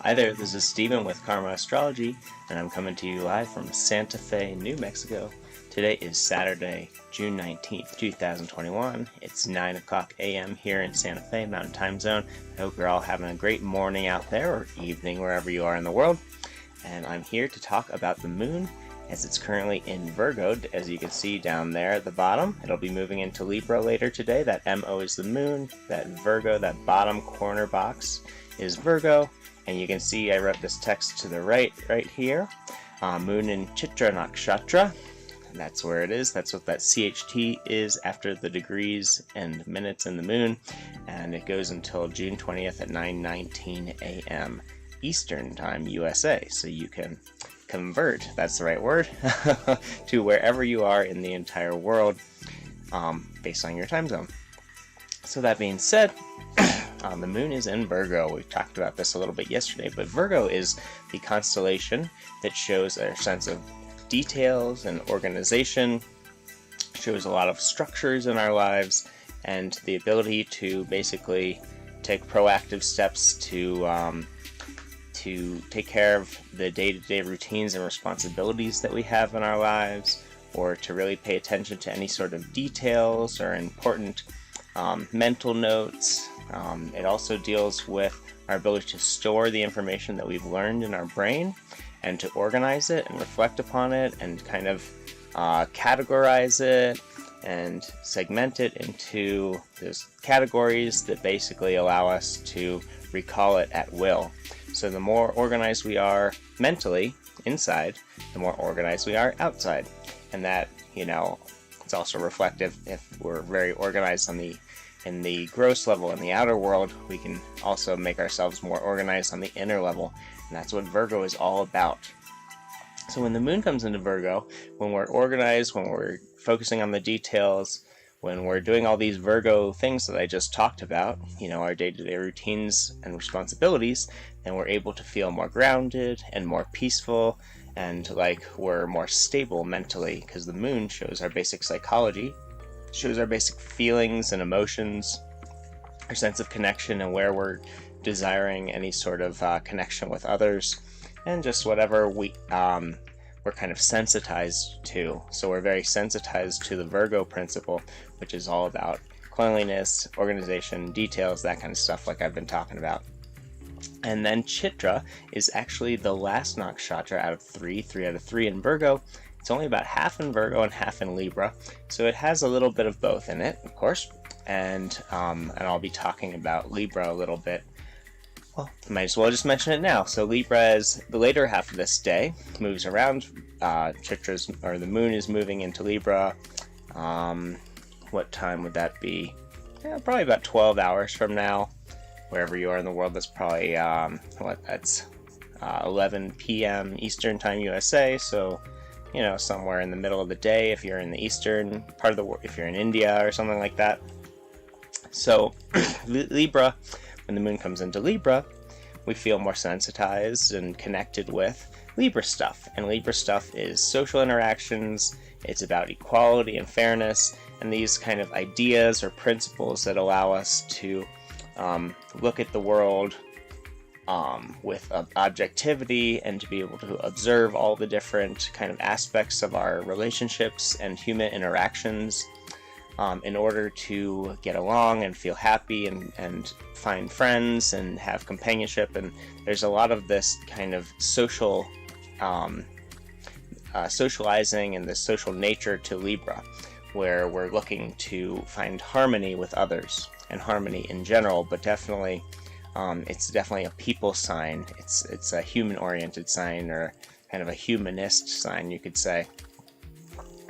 Hi there, this is Steven with Karma Astrology, and I'm coming to you live from Santa Fe, New Mexico. Today is Saturday, June 19th, 2021. It's 9 o'clock a.m. here in Santa Fe, Mountain Time Zone. I hope you're all having a great morning out there, or evening, wherever you are in the world. And I'm here to talk about the moon, as it's currently in Virgo, as you can see down there at the bottom. It'll be moving into Libra later today. That MO is the moon, that Virgo, that bottom corner box is Virgo. And you can see I wrote this text to the right here. Moon in Chitra, Nakshatra. And that's where it is. That's what that CHT is after the degrees and minutes in the moon. And it goes until June 20th at 9:19 a.m. Eastern Time, USA. So you can convert, that's the right word, to wherever you are in the entire world based on your time zone. So that being said, the moon is in Virgo. We talked about this a little bit yesterday, but Virgo is the constellation that shows our sense of details and organization, shows a lot of structures in our lives, and the ability to basically take proactive steps to take care of the day-to-day routines and responsibilities that we have in our lives, or to really pay attention to any sort of details or important mental notes. It also deals with our ability to store the information that we've learned in our brain and to organize it and reflect upon it and kind of categorize it and segment it into those categories that basically allow us to recall it at will. So the more organized we are mentally inside, the more organized we are outside. And that, it's also reflective. If we're very organized in the gross level, in the outer world, we can also make ourselves more organized on the inner level. And that's what Virgo is all about. So when the moon comes into Virgo, when we're organized, when we're focusing on the details, when we're doing all these Virgo things that I just talked about, our day-to-day routines and responsibilities, then we're able to feel more grounded and more peaceful and like we're more stable mentally, because the moon shows our basic psychology, shows our basic feelings and emotions, our sense of connection and where we're desiring any sort of connection with others, and just whatever we're kind of sensitized to. So we're very sensitized to the Virgo principle, which is all about cleanliness, organization, details, that kind of stuff like I've been talking about. And then Chitra is actually the last nakshatra out of three out of three in Virgo. It's only about half in Virgo and half in Libra, so it has a little bit of both in it, of course. And I'll be talking about Libra a little bit. Well, I might as well just mention it now. So Libra is the later half of this day, moves around. The moon is moving into Libra. What time would that be? Yeah, probably about 12 hours from now. Wherever you are in the world, that's probably 11 p.m. Eastern Time, USA. So, somewhere in the middle of the day if you're in the eastern part of the world, if you're in India or something like that. So, Libra, when the moon comes into Libra, we feel more sensitized and connected with Libra stuff. And Libra stuff is social interactions, it's about equality and fairness, and these kind of ideas or principles that allow us to look at the world with objectivity and to be able to observe all the different kind of aspects of our relationships and human interactions in order to get along and feel happy and find friends and have companionship. And there's a lot of this kind of social socializing and this social nature to Libra, where we're looking to find harmony with others and harmony in general, but definitely it's definitely a people sign. It's a human-oriented sign, or kind of a humanist sign, you could say.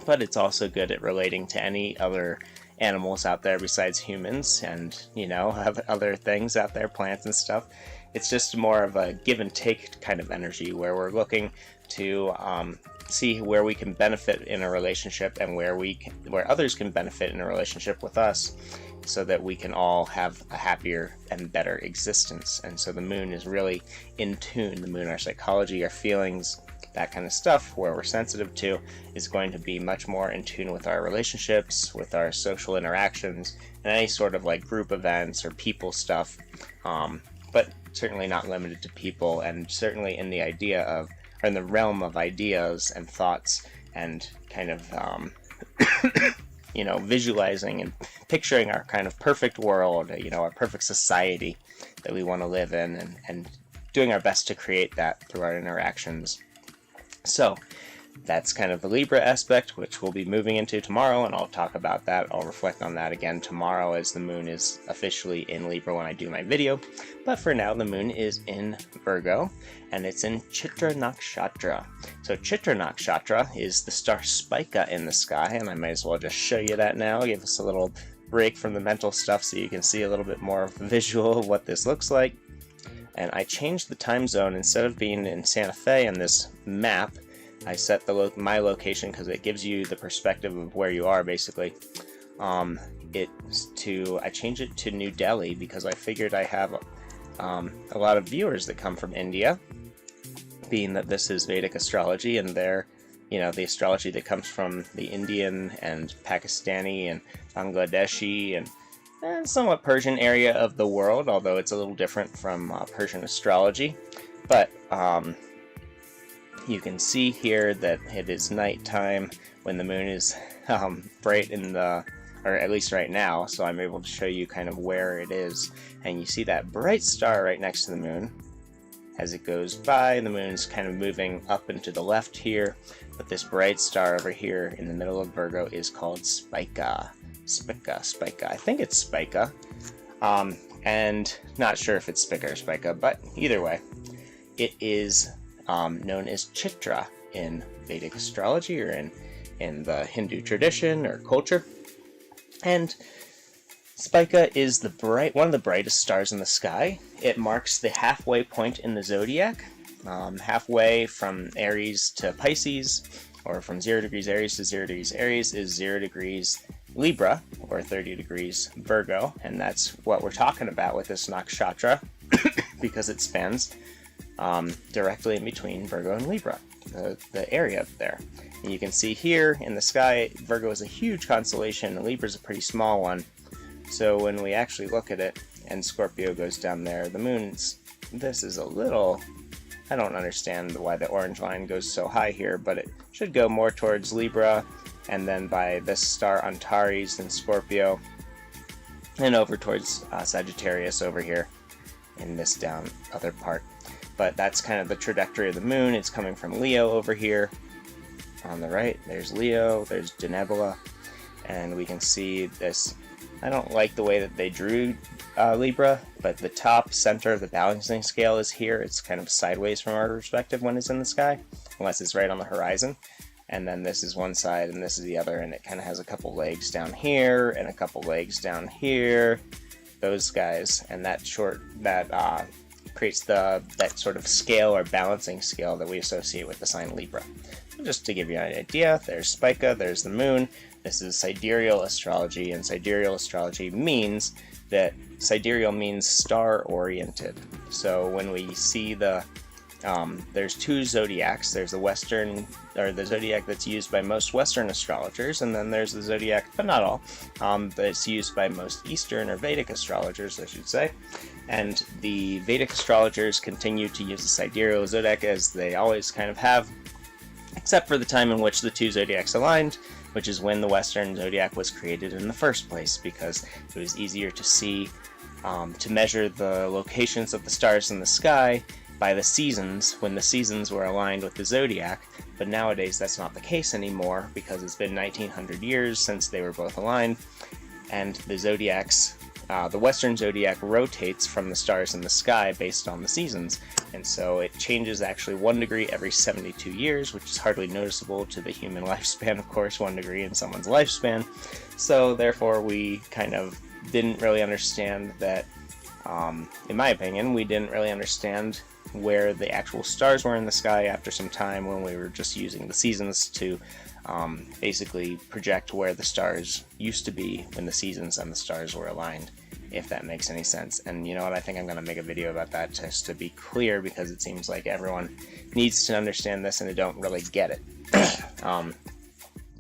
But it's also good at relating to any other animals out there besides humans, and have other things out there, plants and stuff. It's just more of a give and take kind of energy, where we're looking to see where we can benefit in a relationship and where others can benefit in a relationship with us, so that we can all have a happier and better existence. And so the moon is really in tune. The moon, our psychology, our feelings, that kind of stuff, where we're sensitive to, is going to be much more in tune with our relationships, with our social interactions, and any sort of like group events or people stuff but certainly not limited to people, and certainly in the idea of, or in the realm of ideas and thoughts and kind of, visualizing and picturing our kind of perfect world, our perfect society that we want to live in, and doing our best to create that through our interactions. So that's kind of the Libra aspect, which we'll be moving into tomorrow, and I'll talk about that. I'll reflect on that again tomorrow as the moon is officially in Libra when I do my video. But for now, the moon is in Virgo, and it's in Chitra Nakshatra. So Chitra Nakshatra is the star Spica in the sky, and I might as well just show you that now, give us a little break from the mental stuff so you can see a little bit more visual of what this looks like. And I changed the time zone. Instead of being in Santa Fe on this map, I set my location because it gives you the perspective of where you are, basically. I changed it to New Delhi because I figured I have a lot of viewers that come from India, being that this is Vedic astrology, and they're, the astrology that comes from the Indian and Pakistani and Bangladeshi and somewhat Persian area of the world, although it's a little different from Persian astrology. But you can see here that it is nighttime when the moon is bright or at least right now, so I'm able to show you kind of where it is. And you see that bright star right next to the moon. As it goes by, the moon's kind of moving up and to the left here, but this bright star over here in the middle of Virgo is called Spica. Spica. I think it's Spica. And not sure if it's Spica or Spica, but either way, it is known as Chitra in Vedic astrology, or in the Hindu tradition or culture. And Spica is one of the brightest stars in the sky. It marks the halfway point in the zodiac, halfway from Aries to Pisces, or from 0 degrees Aries to 0 degrees Aries is 0 degrees Libra, or 30 degrees Virgo, and that's what we're talking about with this nakshatra, because it spans directly in between Virgo and Libra, the area there. And you can see here in the sky, Virgo is a huge constellation, and Libra is a pretty small one. So when we actually look at it, and Scorpio goes down there, the moon's, this is a little, I don't understand why the orange line goes so high here, but it should go more towards Libra, and then by this star Antares in Scorpio, and over towards Sagittarius over here in this down other part. But that's kind of the trajectory of the moon. It's coming from Leo over here on the right. There's Leo, there's Denebula, and we can see this. I don't like the way that they drew Libra, but the top center of the balancing scale is here. It's kind of sideways from our perspective when it's in the sky, unless it's right on the horizon. And then this is one side and this is the other, and it kind of has a couple legs down here and a couple legs down here, those guys, and that creates that sort of scale or balancing scale that we associate with the sign Libra. So just to give you an idea, there's Spica, there's the moon. This is Sidereal Astrology, and Sidereal Astrology means that sidereal means star-oriented. So when we see there's two zodiacs. There's the Western, or the zodiac that's used by most Western astrologers, and then there's the zodiac, but not all, that's used by most Eastern or Vedic astrologers, I should say. And the Vedic astrologers continue to use the sidereal zodiac as they always kind of have, except for the time in which the two zodiacs aligned, which is when the Western zodiac was created in the first place, because it was easier to see, to measure the locations of the stars in the sky by the seasons, when the seasons were aligned with the zodiac. But nowadays that's not the case anymore, because it's been 1900 years since they were both aligned, and the zodiacs, the Western zodiac rotates from the stars in the sky based on the seasons, and so it changes actually 1 degree every 72 years, which is hardly noticeable to the human lifespan, of course, 1 degree in someone's lifespan. So therefore we kind of didn't really understand that, in my opinion, we didn't really understand where the actual stars were in the sky after some time, when we were just using the seasons to basically project where the stars used to be when the seasons and the stars were aligned, if that makes any sense. And you know what, I think I'm going to make a video about that just to be clear, because it seems like everyone needs to understand this and they don't really get it.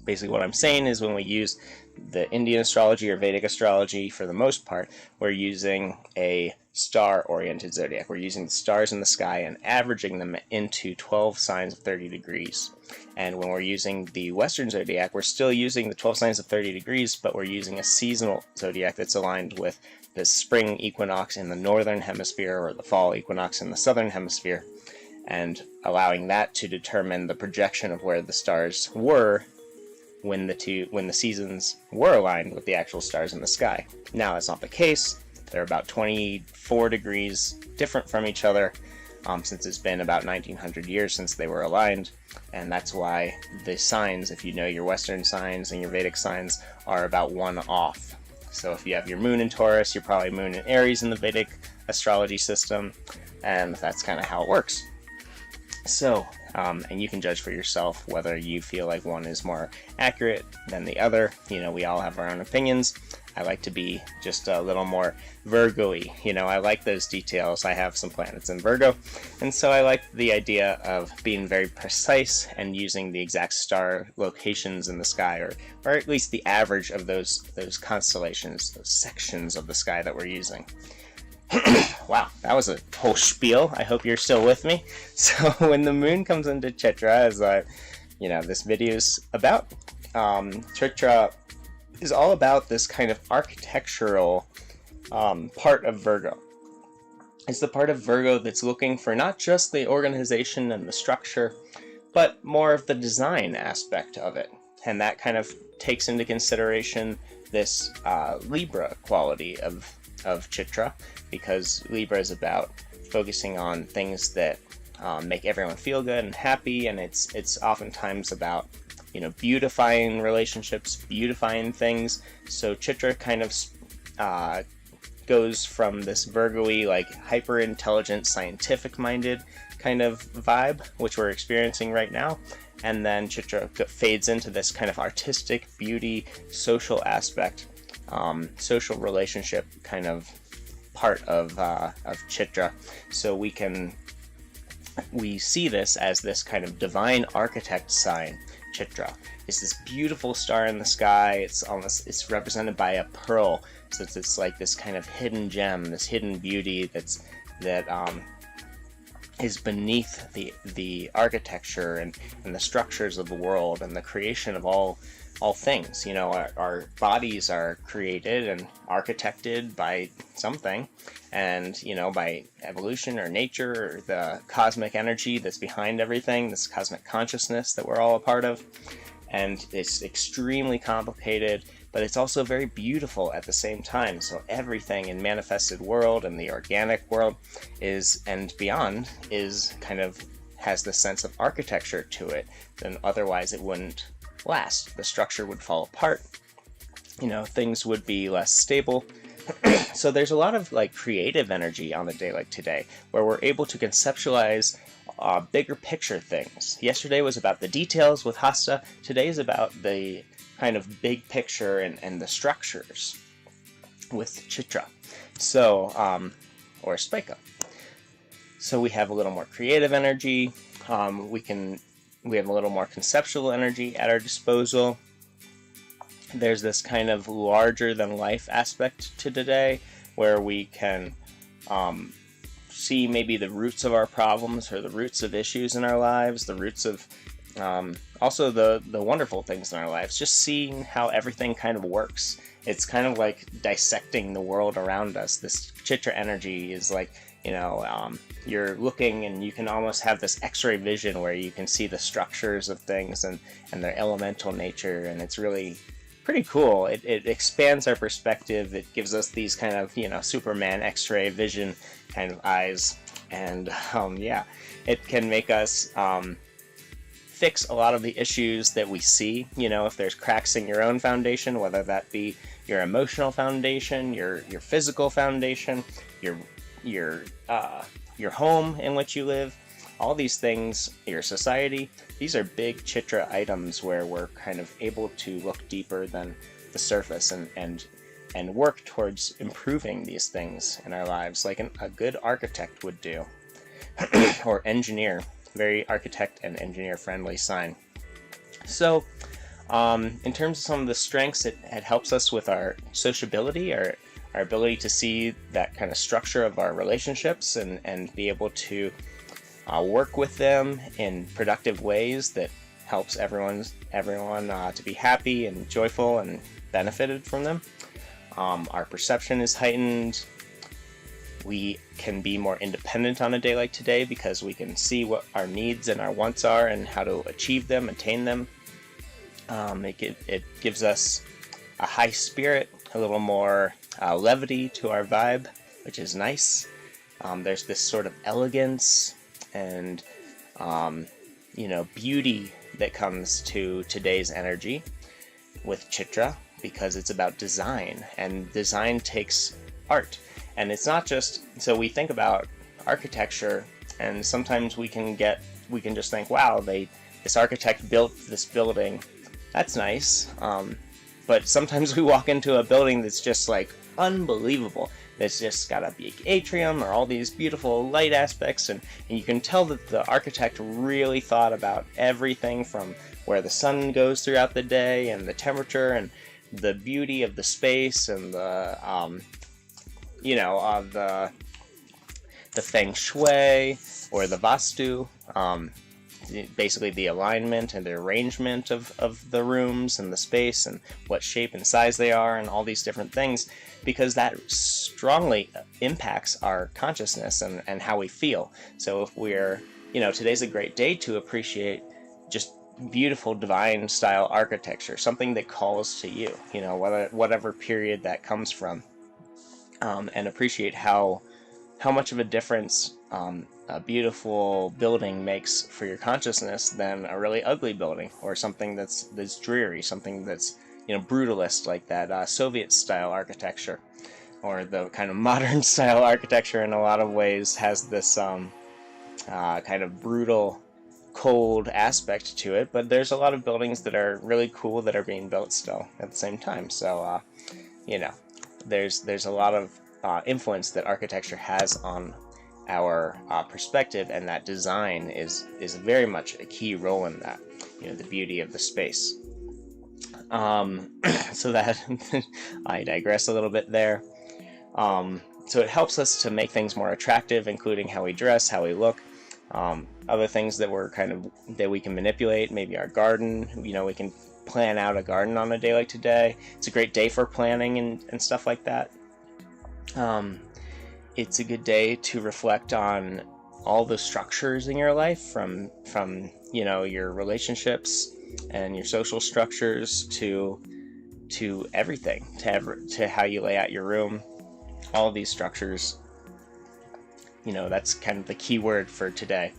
Basically what I'm saying is, when we use the Indian astrology or Vedic astrology, for the most part, we're using a star-oriented zodiac. We're using the stars in the sky and averaging them into 12 signs of 30 degrees. And when we're using the Western zodiac, we're still using the 12 signs of 30 degrees, but we're using a seasonal zodiac that's aligned with the spring equinox in the northern hemisphere or the fall equinox in the southern hemisphere, and allowing that to determine the projection of where the stars were when the seasons were aligned with the actual stars in the sky. Now, that's not the case. They're about 24 degrees different from each other, since it's been about 1900 years since they were aligned, and that's why the signs, if you know your Western signs and your Vedic signs, are about one off. So if you have your moon in Taurus, you're probably moon in Aries in the Vedic astrology system, and that's kind of how it works. So, and you can judge for yourself whether you feel like one is more accurate than the other. We all have our own opinions. I like to be just a little more Virgo-y. I like those details. I have some planets in Virgo, and so I like the idea of being very precise and using the exact star locations in the sky, or at least the average of those constellations, those sections of the sky that we're using. Wow, that was a whole spiel. I hope you're still with me. So when the moon comes into Chitra, as this video is about, Chitra is all about this kind of architectural part of Virgo. It's the part of Virgo that's looking for not just the organization and the structure, but more of the design aspect of it. And that kind of takes into consideration this Libra quality of Chitra, because Libra is about focusing on things that make everyone feel good and happy, and it's oftentimes about beautifying relationships, beautifying things. So Chitra kind of goes from this Virgo-y, like hyper-intelligent, scientific-minded kind of vibe, which we're experiencing right now, and then Chitra fades into this kind of artistic, beauty, social aspect, social relationship kind of part of Chitra. So we see this as this kind of divine architect sign. Chitra is this beautiful star in the sky. It's represented by a pearl, so it's like this kind of hidden gem, this hidden beauty that is beneath the architecture and the structures of the world and the creation of all things. Our bodies are created and architected by something, and by evolution or nature or the cosmic energy that's behind everything, this cosmic consciousness that we're all a part of. And it's extremely complicated, but it's also very beautiful at the same time. So everything in manifested world and the organic world and beyond is kind of has this sense of architecture to it, then otherwise it wouldn't last. The structure would fall apart. Things would be less stable. So there's a lot of creative energy on a day like today, where we're able to conceptualize bigger picture things. Yesterday was about the details with Hasta. Today is about the kind of big picture and the structures with Chitra. So, or Spica. So we have a little more creative energy. We have a little more conceptual energy at our disposal. There's this kind of larger than life aspect to today, where we can see maybe the roots of our problems or the roots of issues in our lives, the roots of also the wonderful things in our lives, just seeing how everything kind of works. It's kind of like dissecting the world around us. This Chitra energy is like, you're looking and you can almost have this X-ray vision where you can see the structures of things and their elemental nature, and it's really pretty cool. It expands our perspective. It gives us these kind of, Superman X-ray vision kind of eyes, and it can make us fix a lot of the issues that we see. If there's cracks in your own foundation, whether that be your emotional foundation, your physical foundation, your home in which you live, all these things, your society, these are big Chitra items where we're kind of able to look deeper than the surface and work towards improving these things in our lives, like a good architect would do. Or engineer. Very architect and engineer friendly sign. So In terms of some of the strengths, it helps us with our sociability, our ability to see that kind of structure of our relationships and be able to work with them in productive ways that helps everyone to be happy and joyful and benefited from them. Our perception is heightened. We can be more independent on a day like today because we can see what our needs and our wants are and how to achieve them, attain them. It gives us a high spirit, a little more levity to our vibe, which is nice. There's this sort of elegance and beauty that comes to today's energy with Chitra, because it's about design, and design takes art. And it's not just, so we think about architecture, and sometimes we can just think, wow, this architect built this building, that's nice. But sometimes we walk into a building that's just like unbelievable. It's just got a big atrium or all these beautiful light aspects, and you can tell that the architect really thought about everything from where the sun goes throughout the day and the temperature and the beauty of the space and the feng shui or the vastu, basically the alignment and the arrangement of the rooms and the space and what shape and size they are and all these different things, because that strongly impacts our consciousness and how we feel. So if we're, today's a great day to appreciate just beautiful divine style architecture, something that calls to you, whatever period that comes from, and appreciate how much of a difference a beautiful building makes for your consciousness than a really ugly building, or something that's dreary, something that's brutalist, like that Soviet style architecture, or the kind of modern style architecture in a lot of ways has this kind of brutal, cold aspect to it. But there's a lot of buildings that are really cool that are being built still at the same time. So there's a lot of influence that architecture has on our perspective, and that design is very much a key role in that. The beauty of the space. So that I digress a little bit there. So it helps us to make things more attractive, including how we dress, how we look. Other things that we can manipulate, maybe our garden. We can plan out a garden on a day like today. It's a great day for planning and stuff like that. It's a good day to reflect on all the structures in your life, from your relationships and your social structures to everything, to how you lay out your room. All of these structures, that's kind of the key word for today.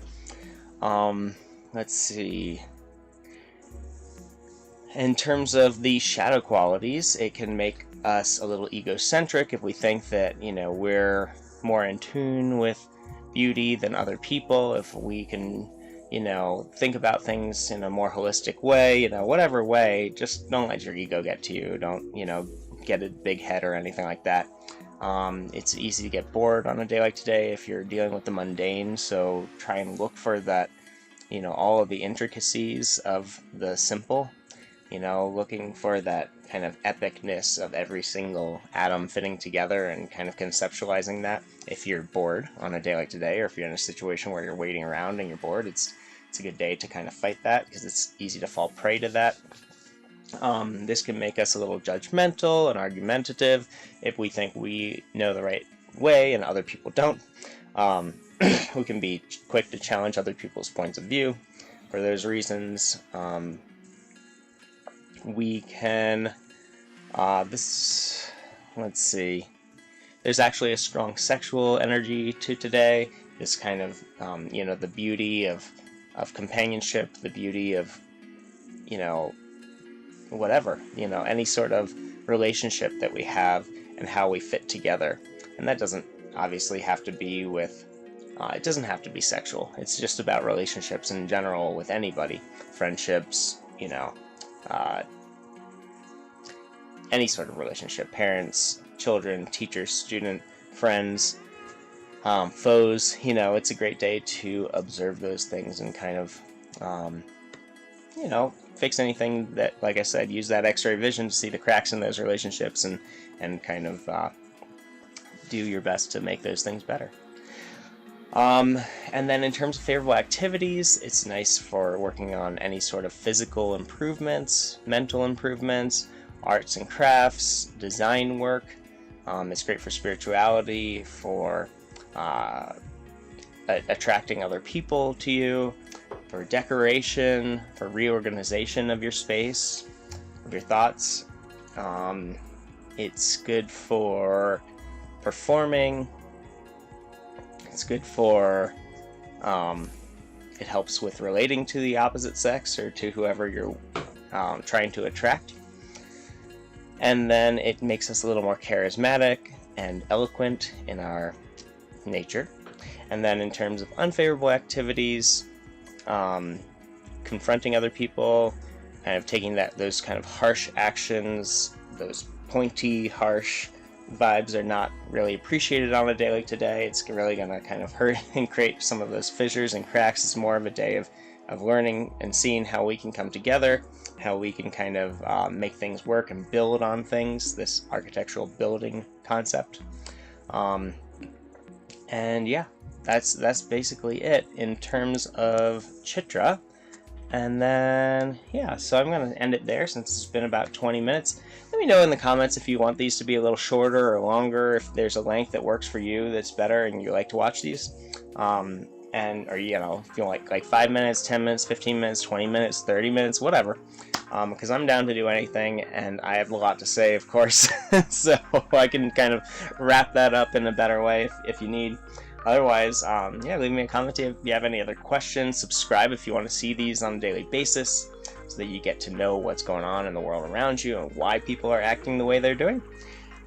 Let's see. In terms of the shadow qualities, it can make us a little egocentric if we think that, we're more in tune with beauty than other people, if we can, think about things in a more holistic way, whatever way. Just don't let your ego get to you. Don't, get a big head or anything like that. It's easy to get bored on a day like today if you're dealing with the mundane, so try and look for that, all of the intricacies of the simple, looking for that kind of epicness of every single atom fitting together and kind of conceptualizing that. If you're bored on a day like today, or if you're in a situation where you're waiting around and you're bored, it's a good day to kind of fight that, because it's easy to fall prey to that. This can make us a little judgmental and argumentative if we think we know the right way and other people don't. We can be quick to challenge other people's points of view. For those reasons, we can, let's see, there's actually a strong sexual energy to today. This kind of, the beauty of companionship, the beauty of, whatever, any sort of relationship that we have and how we fit together. And that doesn't obviously have to be with, it doesn't have to be sexual. It's just about relationships in general with anybody. Friendships, any sort of relationship. Parents, children, teachers, student, friends, foes. It's a great day to observe those things and kind of, you know, fix anything that, like I said, use that X-ray vision to see the cracks in those relationships and kind of do your best to make those things better. And then in terms of favorable activities, it's nice for working on any sort of physical improvements, mental improvements, arts and crafts, design work. It's great for spirituality, for attracting other people to you, for decoration, for reorganization of your space, of your thoughts. It's good for performing. It's good for, it helps with relating to the opposite sex or to whoever you're trying to attract. And then it makes us a little more charismatic and eloquent in our nature. And then in terms of unfavorable activities, confronting other people, kind of taking those kind of harsh actions, those pointy, harsh vibes are not really appreciated on a day like today. It's really going to kind of hurt and create some of those fissures and cracks. It's more of a day of learning and seeing how we can come together, how we can kind of make things work and build on things, this architectural building concept. And yeah, that's basically it in terms of Chitra. And then, yeah, so I'm going to end it there since it's been about 20 minutes. Let me know in the comments if you want these to be a little shorter or longer, if there's a length that works for you that's better and you like to watch these. Or, you know, if you want like 5 minutes, 10 minutes, 15 minutes, 20 minutes, 30 minutes, whatever. Because I'm down to do anything, and I have a lot to say, of course. So I can kind of wrap that up in a better way if you need. Otherwise, yeah, leave me a comment if you have any other questions. Subscribe if you want to see these on a daily basis so that you get to know what's going on in the world around you and why people are acting the way they're doing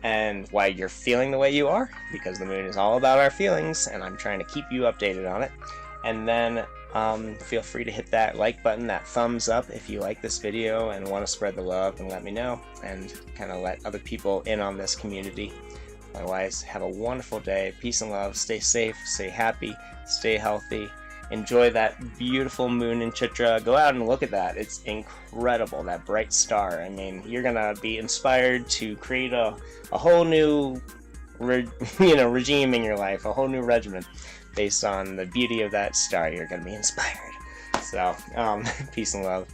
and why you're feeling the way you are, because the moon is all about our feelings and I'm trying to keep you updated on it. And then feel free to hit that like button, that thumbs up if you like this video and want to spread the love, and let me know and kind of let other people in on this community. Otherwise, have a wonderful day. Peace and love. Stay safe, stay happy, stay healthy. Enjoy that beautiful moon in Chitra. Go out and look at that. It's incredible, that bright star. I mean, you're going to be inspired to create a whole new regime in your life, a whole new regimen based on the beauty of that star. You're going to be inspired. So, peace and love.